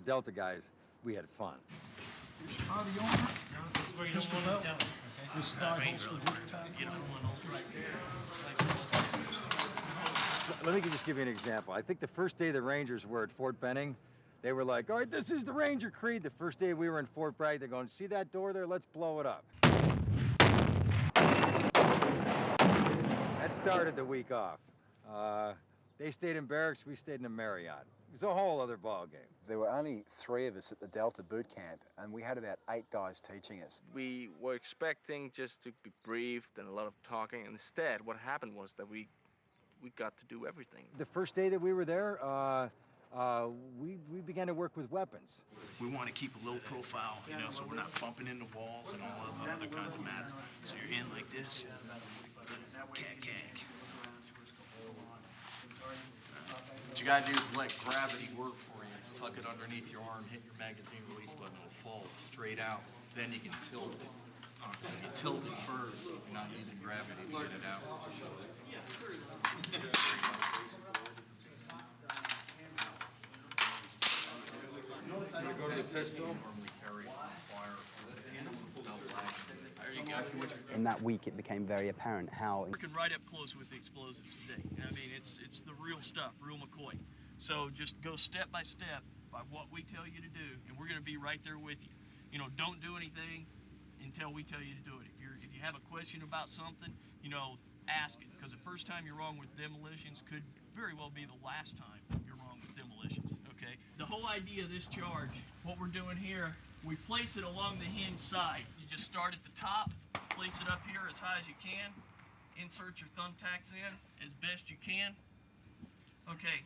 Delta guys, we had fun. This are the owner, pistol belt, this thigh holster, grip tag. Let me just give you an example. I think the first day the Rangers were at Fort Benning, they were like, all right, this is the Ranger Creed. The first day we were in Fort Bragg, they're going, see that door there? Let's blow it up. That started the week off. They stayed in barracks, we stayed in a Marriott. It was a whole other ball game. There were only 3 of us at the Delta boot camp, and we had about 8 guys teaching us. We were expecting just to be briefed and a lot of talking. Instead, what happened was that we got to do everything. The first day that we were there, we began to work with weapons. We want to keep a low profile, you know, so we're not bumping into walls and all of the other kinds of matter. So you're in like this, cack. What you gotta do is let gravity work for you. Tuck it underneath your arm, hit your magazine release button, it'll fall straight out. Then you can tilt it. So if you tilt it first, you're not using gravity to get it out. You go to the pistol. Normally carry on fire. This is double action. There you go. In that week, it became very apparent how... Working right up close with the explosives today. I mean, it's the real stuff, real McCoy. So just go step by step by what we tell you to do, and we're going to be right there with you. You know, don't do anything until we tell you to do it. If you have a question about something, you know, ask it, because the first time you're wrong with demolitions could very well be the last time you're wrong with demolitions, okay? The whole idea of this charge, what we're doing here, we place it along the hinge side. You just start at the top, place it up here as high as you can, insert your thumbtacks in as best you can. Okay,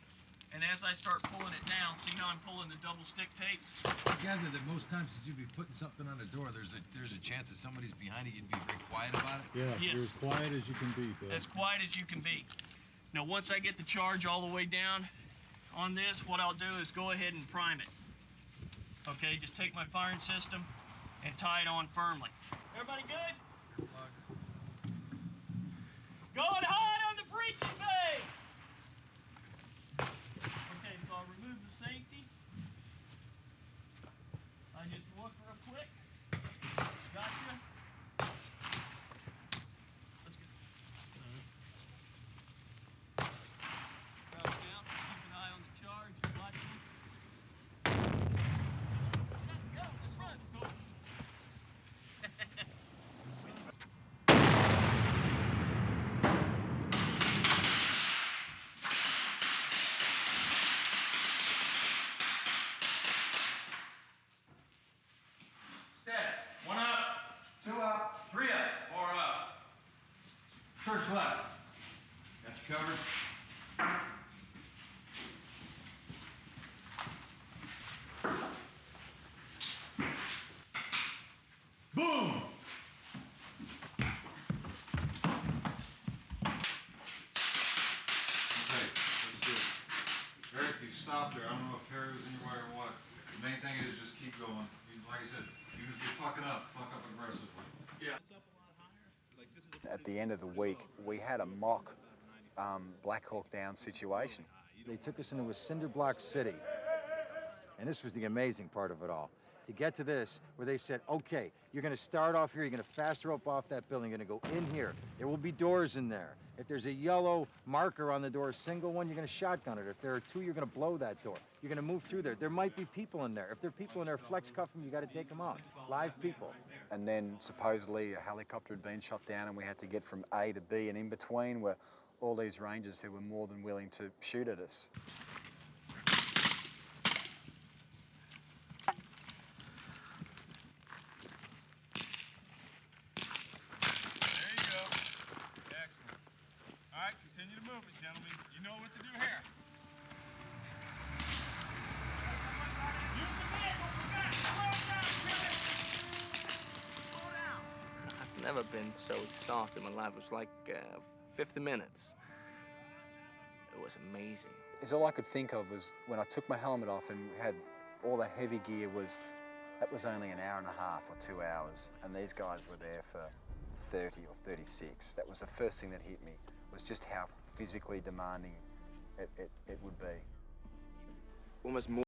and as I start pulling it down, see how I'm pulling the double stick tape? I gather that most times that you'd be putting something on the door, there's a chance that somebody's behind it, you'd be very quiet about it? Yeah, Yes. you're as quiet as you can be, Bill. As quiet as you can be. Now, once I get the charge all the way down on this, what I'll do is go ahead and prime it. Okay, just take my firing system and tie it on firmly. Everybody good? Going hard on the breaching bay! Okay, so I'll remove the safeties. I just look real quick. Gotcha. Let's go. Crouch down, keep an eye on the charge, watch it. Go, let's run, let's go. Stats, 1 up, 2 up, 3 up, 4 up. Church left. Got you covered. Boom! Okay, let's do it. Eric, you stopped there. I don't know if Harry was in your way or what. The main thing is just keep going. Like I said, even if you're fucking up, fuck up aggressively. Yeah. At the end of the week, we had a mock Black Hawk Down situation. They took us into a cinder block city. And this was the amazing part of it all. To get to this, where they said, okay, you're gonna start off here, you're gonna fast rope off that building, you're gonna go in here. There will be doors in there. If there's a yellow marker on the door, a single one, you're gonna shotgun it. If there are 2, you're gonna blow that door. You're gonna move through there. There might be people in there. If there are people in there, flex cuff them, you gotta take them out. Live people. And then supposedly a helicopter had been shot down and we had to get from A to B, and in between were all these Rangers who were more than willing to shoot at us. There you go. Excellent. All right, continue to move it, gentlemen. You know what to do here. Use the vehicle. Slow down. I've never been so exhausted in my life. It was like 50 minutes. It was amazing. Is all I could think of was when I took my helmet off and had all that heavy gear that was only an hour and a half or 2 hours, and these guys were there for 30 or 36. That was the first thing that hit me, was just how physically demanding it would be. Almost more